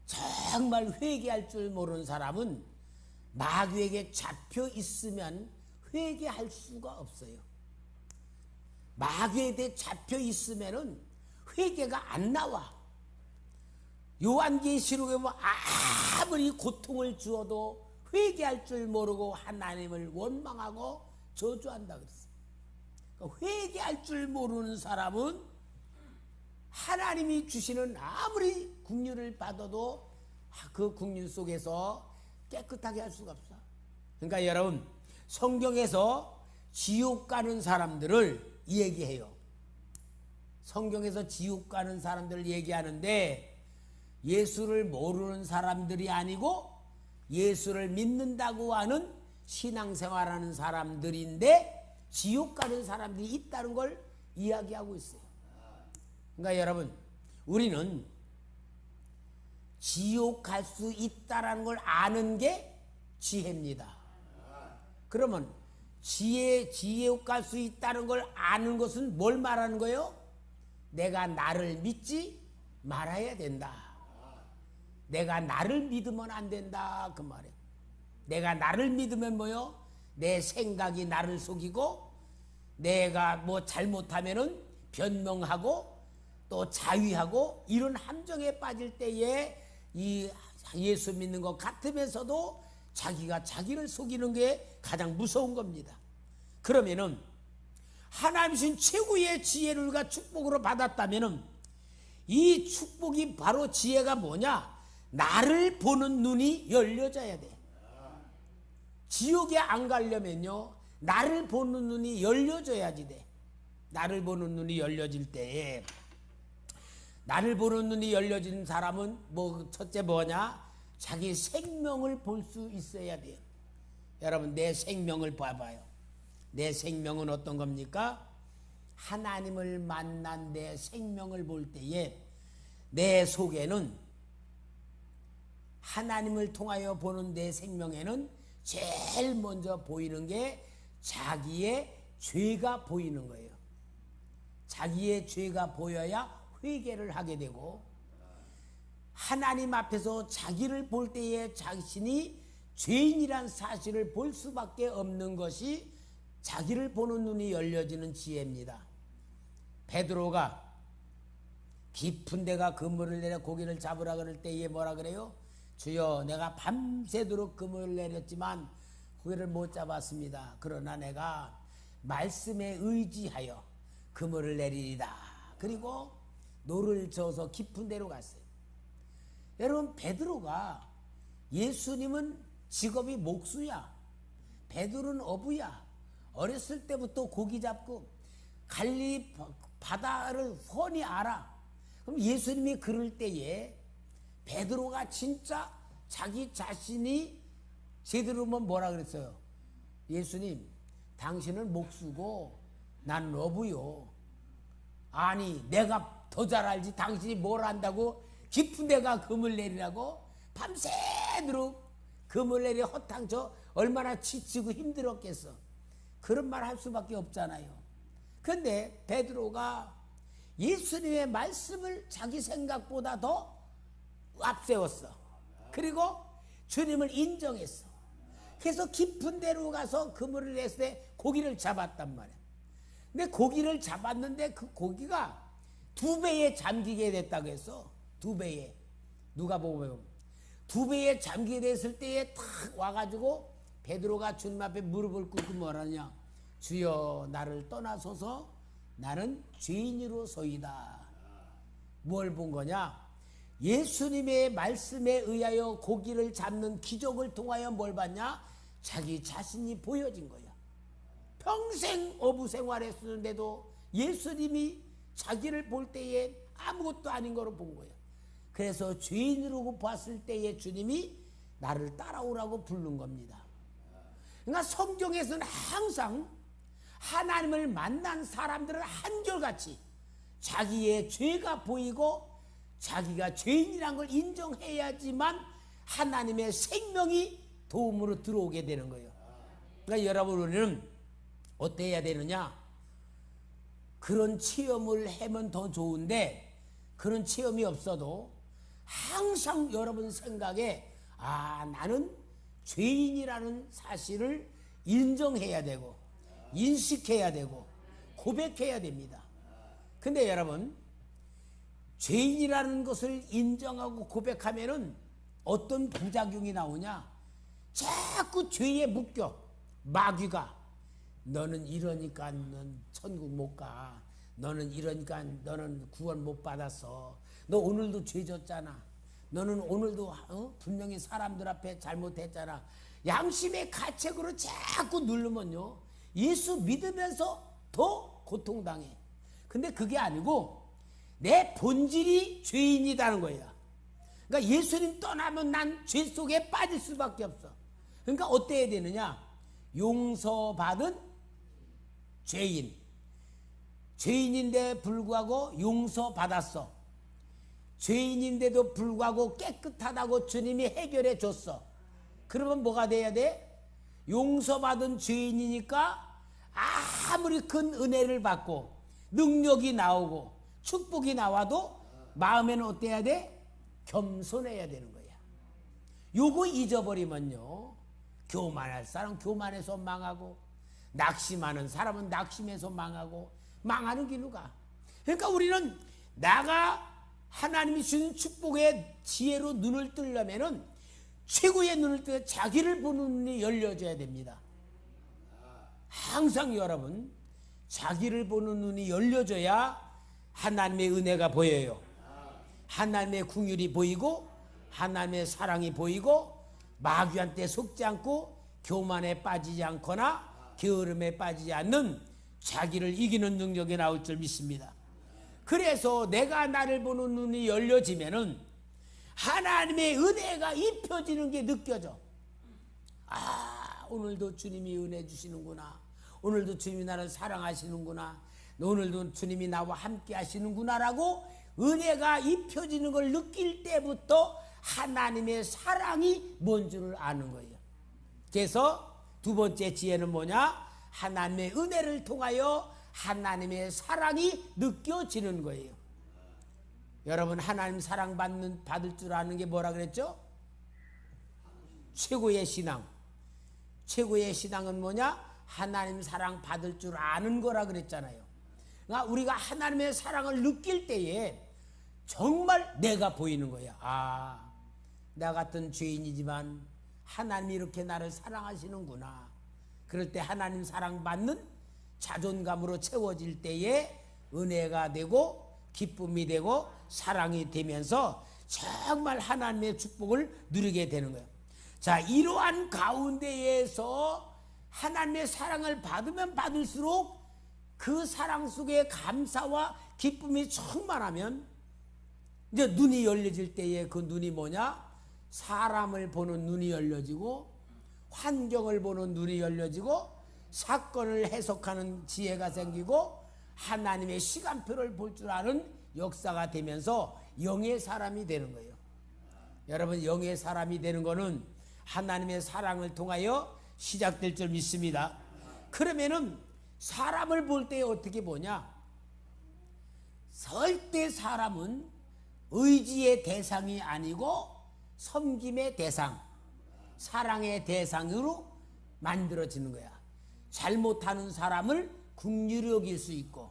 정말 회개할 줄 모르는 사람은 마귀에게 잡혀 있으면 회개할 수가 없어요. 마귀에게 잡혀 있으면은 회개가 안 나와. 요한계시록에 보면 아무리 고통을 주어도 회개할 줄 모르고 하나님을 원망하고 저주한다 그랬어요. 그러니까 회개할 줄 모르는 사람은 하나님이 주시는 아무리 긍휼을 받아도 그 긍휼 속에서 깨끗하게 할 수가 없어. 그러니까 여러분, 성경에서 지옥 가는 사람들을 얘기해요. 성경에서 지옥 가는 사람들을 얘기하는데 예수를 모르는 사람들이 아니고 예수를 믿는다고 하는 신앙생활하는 사람들인데 지옥 가는 사람들이 있다는 걸 이야기하고 있어요. 그러니까 여러분, 우리는 지옥 갈 수 있다라는 걸 아는 게 지혜입니다. 그러면 지옥 갈 수 있다는 걸 아는 것은 뭘 말하는 거예요? 내가 나를 믿지 말아야 된다. 내가 나를 믿으면 안 된다 그 말이에요. 내가 나를 믿으면 뭐요? 내 생각이 나를 속이고 내가 뭐 잘못하면은 변명하고 또 자위하고 이런 함정에 빠질 때에 이 예수 믿는 것 같으면서도 자기가 자기를 속이는 게 가장 무서운 겁니다. 그러면은 하나님이신 최고의 지혜를 우리가 축복으로 받았다면은 이 축복이 바로 지혜가 뭐냐? 나를 보는 눈이 열려져야 돼. 지옥에 안 가려면요, 나를 보는 눈이 열려져야지 돼. 나를 보는 눈이 열려질 때에, 나를 보는 눈이 열려진 사람은 뭐 첫째 뭐냐? 자기 생명을 볼 수 있어야 돼요. 여러분, 내 생명을 봐봐요. 내 생명은 어떤 겁니까? 하나님을 만난 내 생명을 볼 때에 내 속에는, 하나님을 통하여 보는 내 생명에는 제일 먼저 보이는 게 자기의 죄가 보이는 거예요. 자기의 죄가 보여야 회개를 하게 되고, 하나님 앞에서 자기를 볼 때에 자신이 죄인이란 사실을 볼 수밖에 없는 것이 자기를 보는 눈이 열려지는 지혜입니다. 베드로가 깊은 데가 그물을 내려 고기를 잡으라 그럴 때에 뭐라 그래요? 주여, 내가 밤새도록 그물을 내렸지만 고기를 못 잡았습니다. 그러나 내가 말씀에 의지하여 그물을 내리리다. 그리고 노를 저어서 깊은 데로 갔어요. 여러분, 베드로가, 예수님은 직업이 목수야, 베드로는 어부야. 어렸을 때부터 고기 잡고 갈릴리 바다를 훤히 알아. 그럼 예수님이 그럴 때에 베드로가 진짜 자기 자신이 제대로 보면 뭐라 그랬어요? 예수님, 당신은 목수고 나는 어부요. 아니, 내가 더 잘 알지 당신이 뭘 안다고 깊은 데가 그물 내리라고 밤새도록 그물 내리 허탕쳐 얼마나 지치고 힘들었겠어. 그런 말 할 수밖에 없잖아요. 근데 베드로가 예수님의 말씀을 자기 생각보다 더 앞세웠어. 그리고 주님을 인정했어. 그래서 깊은 데로 가서 그물을 냈을 때 고기를 잡았단 말이야. 근데 고기를 잡았는데 그 고기가 2배에 잠기게 됐다고 했어. 2배에. 누가 보면 2배에 잠기게 됐을 때에 탁 와가지고 베드로가 주님 앞에 무릎을 꿇고 뭐라냐. 주여 나를 떠나소서 나는 죄인으로소이다. 뭘 본 거냐? 예수님의 말씀에 의하여 고기를 잡는 기적을 통하여 뭘 봤냐? 자기 자신이 보여진 거야. 평생 어부 생활했었는데도 예수님이 자기를 볼 때에 아무것도 아닌 거로 본 거야. 그래서 죄인으로 봤을 때에 주님이 나를 따라오라고 부른 겁니다. 그러니까 성경에서는 항상 하나님을 만난 사람들은 한결같이 자기의 죄가 보이고 자기가 죄인이란 걸 인정해야지만 하나님의 생명이 도움으로 들어오게 되는 거예요. 그러니까 여러분 우리는 어떻게 해야 되느냐? 그런 체험을 하면 더 좋은데 그런 체험이 없어도 항상 여러분 생각에 나는 죄인이라는 사실을 인정해야 되고 인식해야 되고 고백해야 됩니다. 근데 여러분 죄인이라는 것을 인정하고 고백하면은 어떤 부작용이 나오냐? 자꾸 죄에 묶여. 마귀가 너는 이러니까 넌 천국 못 가. 너는 이러니까 너는 구원 못 받았어. 너 오늘도 죄 졌잖아. 너는 오늘도 분명히 사람들 앞에 잘못했잖아. 양심의 가책으로 자꾸 누르면요 예수 믿으면서 더 고통당해. 근데 그게 아니고 내 본질이 죄인이라는 거야. 그러니까 예수님 떠나면 난 죄 속에 빠질 수밖에 없어. 그러니까 어때야 되느냐? 용서받은 죄인. 죄인인데 불구하고 용서받았어. 죄인인데도 불구하고 깨끗하다고 주님이 해결해 줬어. 그러면 뭐가 돼야 돼? 용서받은 죄인이니까 아무리 큰 은혜를 받고 능력이 나오고 축복이 나와도 마음에는 어때야 돼? 겸손해야 되는 거야. 요거 잊어버리면요 교만할 사람 교만해서 망하고 낙심하는 사람은 낙심해서 망하고 망하는 길로 가. 그러니까 우리는 나가 하나님이 주는 축복의 지혜로 눈을 뜨려면은 최고의 눈을 뜨 자기를 보는 눈이 열려져야 됩니다. 항상 여러분 자기를 보는 눈이 열려져야 하나님의 은혜가 보여요. 하나님의 긍휼이 보이고 하나님의 사랑이 보이고 마귀한테 속지 않고 교만에 빠지지 않거나 게으름에 빠지지 않는 자기를 이기는 능력이 나올 줄 믿습니다. 그래서 내가 나를 보는 눈이 열려지면은 하나님의 은혜가 입혀지는 게 느껴져. 오늘도 주님이 은혜 주시는구나. 오늘도 주님이 나를 사랑하시는구나. 오늘도 주님이 나와 함께 하시는구나라고 은혜가 입혀지는 걸 느낄 때부터 하나님의 사랑이 뭔 줄을 아는 거예요. 그래서 두 번째 지혜는 뭐냐? 하나님의 은혜를 통하여 하나님의 사랑이 느껴지는 거예요. 여러분 하나님 사랑 받을 줄 아는 게 뭐라 그랬죠? 최고의 신앙. 최고의 신앙은 뭐냐? 하나님 사랑 받을 줄 아는 거라 그랬잖아요. 그러니까 우리가 하나님의 사랑을 느낄 때에 정말 내가 보이는 거야. 나 같은 죄인이지만 하나님이 이렇게 나를 사랑하시는구나. 그럴 때 하나님 사랑받는 자존감으로 채워질 때에 은혜가 되고 기쁨이 되고 사랑이 되면서 정말 하나님의 축복을 누리게 되는 거예요. 자, 이러한 가운데에서 하나님의 사랑을 받으면 받을수록 그 사랑 속에 감사와 기쁨이 충만하면 이제 눈이 열려질 때에 그 눈이 뭐냐? 사람을 보는 눈이 열려지고 환경을 보는 눈이 열려지고 사건을 해석하는 지혜가 생기고 하나님의 시간표를 볼 줄 아는 역사가 되면서 영의 사람이 되는 거예요. 여러분 영의 사람이 되는 거는 하나님의 사랑을 통하여 시작될 줄 믿습니다. 그러면은 사람을 볼 때 어떻게 보냐? 절대 사람은 의지의 대상이 아니고 섬김의 대상, 사랑의 대상으로 만들어지는 거야. 잘못하는 사람을 긍휼히 여길 수 있고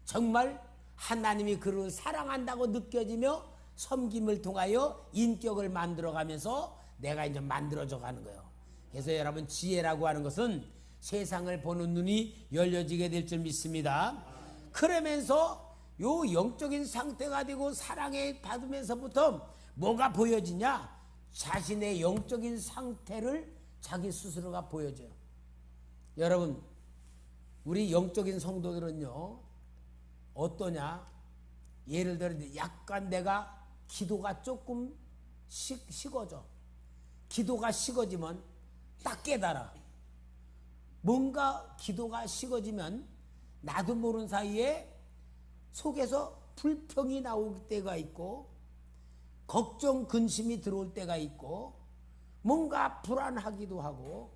정말 하나님이 그를 사랑한다고 느껴지며 섬김을 통하여 인격을 만들어가면서 내가 이제 만들어져 가는 거예요. 그래서 여러분 지혜라고 하는 것은 세상을 보는 눈이 열려지게 될 줄 믿습니다. 그러면서 요 영적인 상태가 되고 사랑에 받으면서부터 뭐가 보여지냐? 자신의 영적인 상태를 자기 스스로가 보여줘요. 여러분 우리 영적인 성도들은요 어떠냐? 예를 들어 약간 내가 기도가 조금 식어져. 기도가 식어지면 딱 깨달아. 뭔가 기도가 식어지면 나도 모르는 사이에 속에서 불평이 나올 때가 있고 걱정 근심이 들어올 때가 있고 뭔가 불안하기도 하고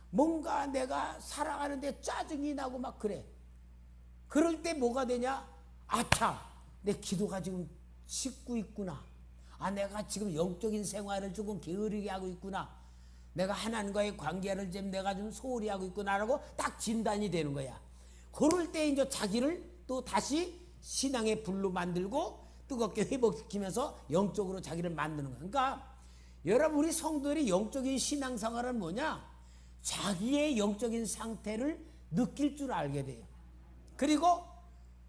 뭔가 내가 살아가는데 짜증이 나고 막 그래. 그럴 때 뭐가 되냐? 아차, 내 기도가 지금 식고 있구나. 아, 내가 지금 영적인 생활을 조금 게으르게 하고 있구나. 내가 하나님과의 관계를 좀 내가 좀 소홀히 하고 있구나라고 딱 진단이 되는 거야. 그럴 때 이제 자기를 또 다시 신앙의 불로 만들고 뜨겁게 회복시키면서 영적으로 자기를 만드는 거야. 그러니까 여러분 우리 성도들이 영적인 신앙생활은 뭐냐? 자기의 영적인 상태를 느낄 줄 알게 돼요. 그리고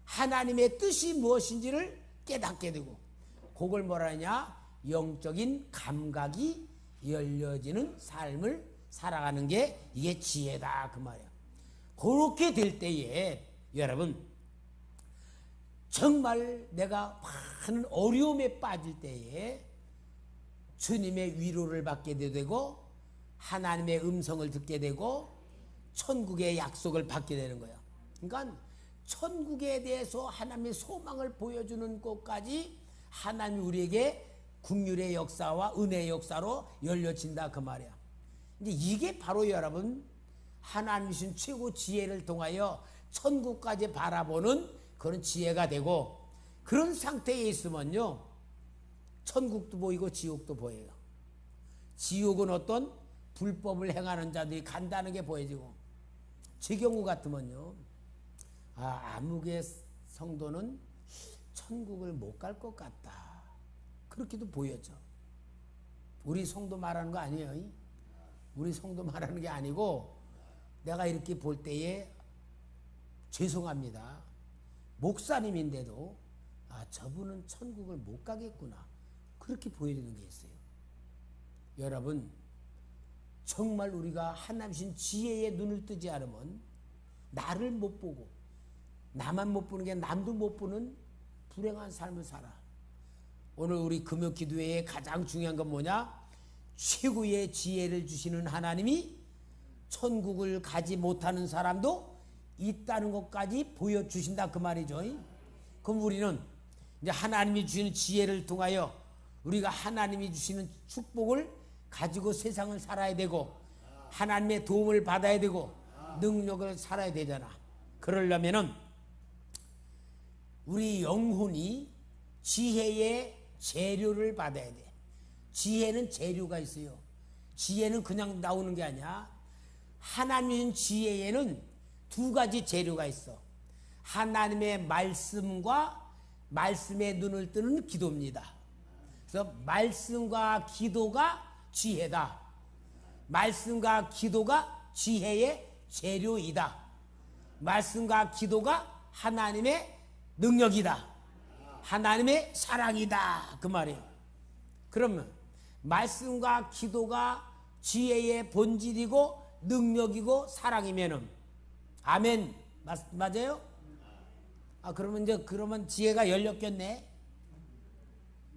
하나님의 뜻이 무엇인지를 깨닫게 되고 그걸 뭐라 하냐? 영적인 감각이 열려지는 삶을 살아가는 게 이게 지혜다 그 말이야. 그렇게 될 때에 여러분 정말 내가 많은 어려움에 빠질 때에 주님의 위로를 받게 되고 하나님의 음성을 듣게 되고 천국의 약속을 받게 되는 거예요. 그러니까 천국에 대해서 하나님의 소망을 보여주는 것까지 하나님이 우리에게 긍휼의 역사와 은혜의 역사로 열려진다 그 말이야. 근데 이게 바로 여러분 하나님 주신 최고 지혜를 통하여 천국까지 바라보는 그런 지혜가 되고 그런 상태에 있으면요 천국도 보이고 지옥도 보여요. 지옥은 어떤 불법을 행하는 자들이 간다는 게 보여지고 제 경우 같으면요 아무개 성도는 천국을 못 갈 것 같다 그렇게도 보여져. 우리 성도 말하는 거 아니에요. 우리 성도 말하는 게 아니고 내가 이렇게 볼 때에 죄송합니다. 목사님인데도 저분은 천국을 못 가겠구나 그렇게 보여지는 게 있어요. 여러분 정말 우리가 하나님 지혜의 눈을 뜨지 않으면 나를 못 보고 나만 못 보는 게 남도 못 보는 불행한 삶을 살아. 오늘 우리 금요 기도회의 가장 중요한 건 뭐냐? 최고의 지혜를 주시는 하나님이 천국을 가지 못하는 사람도 있다는 것까지 보여주신다 그 말이죠. 그럼 우리는 이제 하나님이 주시는 지혜를 통하여 우리가 하나님이 주시는 축복을 가지고 세상을 살아야 되고 하나님의 도움을 받아야 되고 능력을 살아야 되잖아. 그러려면은 우리 영혼이 지혜의 재료를 받아야 돼. 지혜는 재료가 있어요. 지혜는 그냥 나오는 게 아니야. 하나님 지혜에는 두 가지 재료가 있어. 하나님의 말씀과 말씀의 눈을 뜨는 기도입니다. 그래서 말씀과 기도가 지혜다. 말씀과 기도가 지혜의 재료이다. 말씀과 기도가 하나님의 능력이다. 하나님의 사랑이다. 그 말이에요. 그러면 말씀과 기도가 지혜의 본질이고 능력이고 사랑이면은 아멘. 맞아요? 그러면 이제 그러면 지혜가 열렸겠네.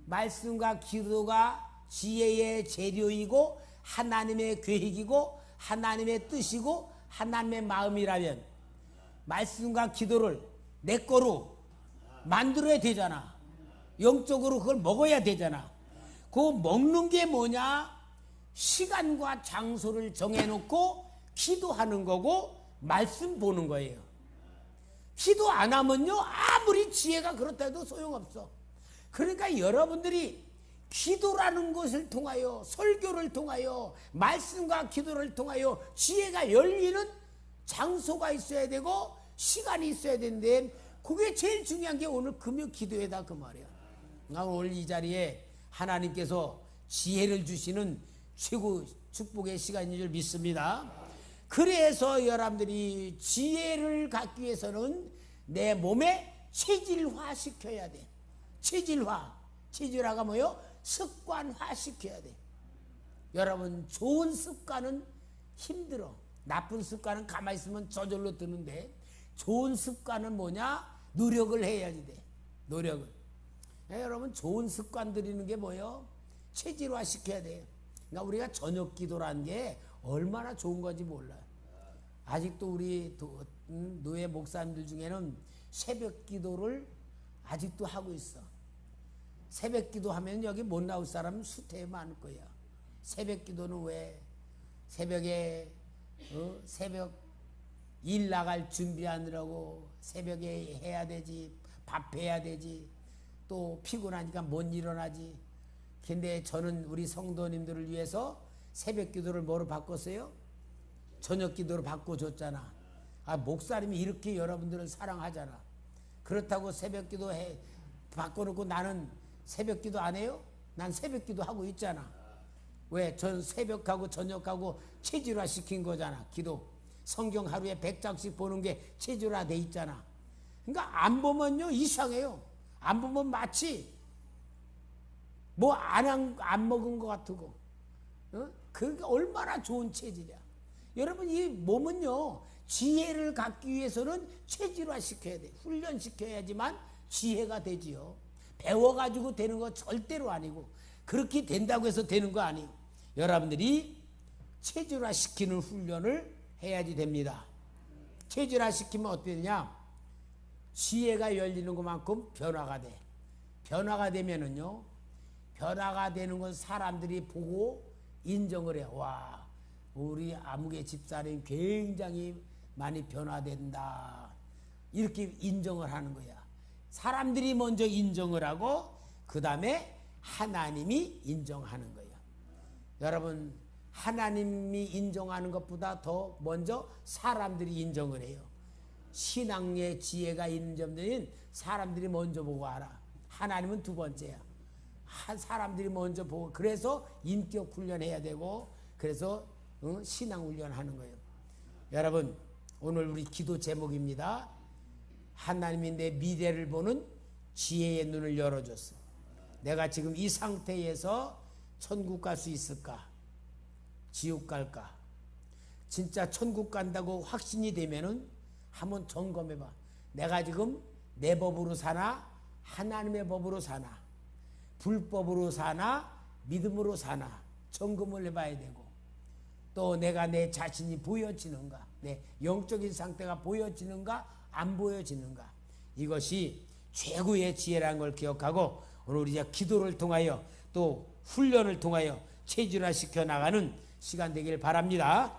말씀과 기도가 지혜의 재료이고 하나님의 계획이고 하나님의 뜻이고 하나님의 마음이라면 말씀과 기도를 내 거로 만들어야 되잖아. 영적으로 그걸 먹어야 되잖아. 그 먹는 게 뭐냐? 시간과 장소를 정해놓고 기도하는 거고 말씀 보는 거예요. 기도 안 하면요 아무리 지혜가 그렇다 해도 소용없어. 그러니까 여러분들이 기도라는 것을 통하여 설교를 통하여 말씀과 기도를 통하여 지혜가 열리는 장소가 있어야 되고 시간이 있어야 되는데 그게 제일 중요한 게 오늘 금요 기도회다 그 말이야. 나 오늘 이 자리에 하나님께서 지혜를 주시는 최고 축복의 시간인 줄 믿습니다. 그래서 여러분들이 지혜를 갖기 위해서는 내 몸에 체질화 시켜야 돼. 체질화가 뭐요? 습관화 시켜야 돼. 여러분 좋은 습관은 힘들어. 나쁜 습관은 가만히 있으면 저절로 드는데 좋은 습관은 뭐냐? 노력을 해야지 돼. 노력을. 여러분 좋은 습관 들이는 게 뭐요? 체질화 시켜야 돼요. 그러니까 우리가 저녁 기도라는 게 얼마나 좋은 건지 몰라요. 아직도 우리 노예 목사님들 중에는 새벽 기도를 아직도 하고 있어. 새벽 기도 하면 여기 못 나올 사람은 수태에 많을 거야. 새벽 기도는 왜? 새벽에 새벽 일 나갈 준비하느라고 새벽에 해야 되지. 밥 해야 되지. 또 피곤하니까 못 일어나지. 근데 저는 우리 성도님들을 위해서 새벽 기도를 뭐로 바꿨어요? 저녁 기도로 바꿔줬잖아. 목사님이 이렇게 여러분들을 사랑하잖아. 그렇다고 새벽 기도 바꿔놓고 나는 새벽 기도 안 해요? 난 새벽 기도 하고 있잖아. 왜? 전 새벽하고 저녁하고 체질화 시킨 거잖아. 기도. 성경 하루에 100장씩 보는 게 체질화 돼 있잖아. 그러니까 안 보면요 이상해요. 안 보면 마치 뭐 안 먹은 것 같고. 그게 얼마나 좋은 체질이야. 여러분 이 몸은요 지혜를 갖기 위해서는 체질화 시켜야 돼. 훈련시켜야지만 지혜가 되지요. 배워가지고 되는 거 절대로 아니고 그렇게 된다고 해서 되는 거 아니에요. 여러분들이 체질화 시키는 훈련을 해야지 됩니다. 체질화 시키면 어떻게 되냐? 지혜가 열리는 것만큼 변화가 돼. 변화가 되면은요 변화가 되는 건 사람들이 보고 인정을 해. 와, 우리 아무개 집사님 굉장히 많이 변화된다. 이렇게 인정을 하는 거야. 사람들이 먼저 인정을 하고 그 다음에 하나님이 인정하는 거야. 여러분 하나님이 인정하는 것보다 더 먼저 사람들이 인정을 해요. 신앙의 지혜가 있는 점들은 사람들이 먼저 보고 알아. 하나님은 두 번째야. 사람들이 먼저 보고 그래서 인격 훈련해야 되고 그래서 신앙 훈련하는 거예요. 여러분 오늘 우리 기도 제목입니다. 하나님이 내 미래를 보는 지혜의 눈을 열어줬어. 내가 지금 이 상태에서 천국 갈 수 있을까? 지옥 갈까? 진짜 천국 간다고 확신이 되면은 한번 점검해봐. 내가 지금 내 법으로 사나 하나님의 법으로 사나 불법으로 사나 믿음으로 사나 점검을 해봐야 되고 또 내가 내 자신이 보여지는가 내 영적인 상태가 보여지는가 안 보여지는가 이것이 최고의 지혜라는 걸 기억하고 오늘 우리 기도를 통하여 또 훈련을 통하여 체질화 시켜 나가는 시간 되길 바랍니다.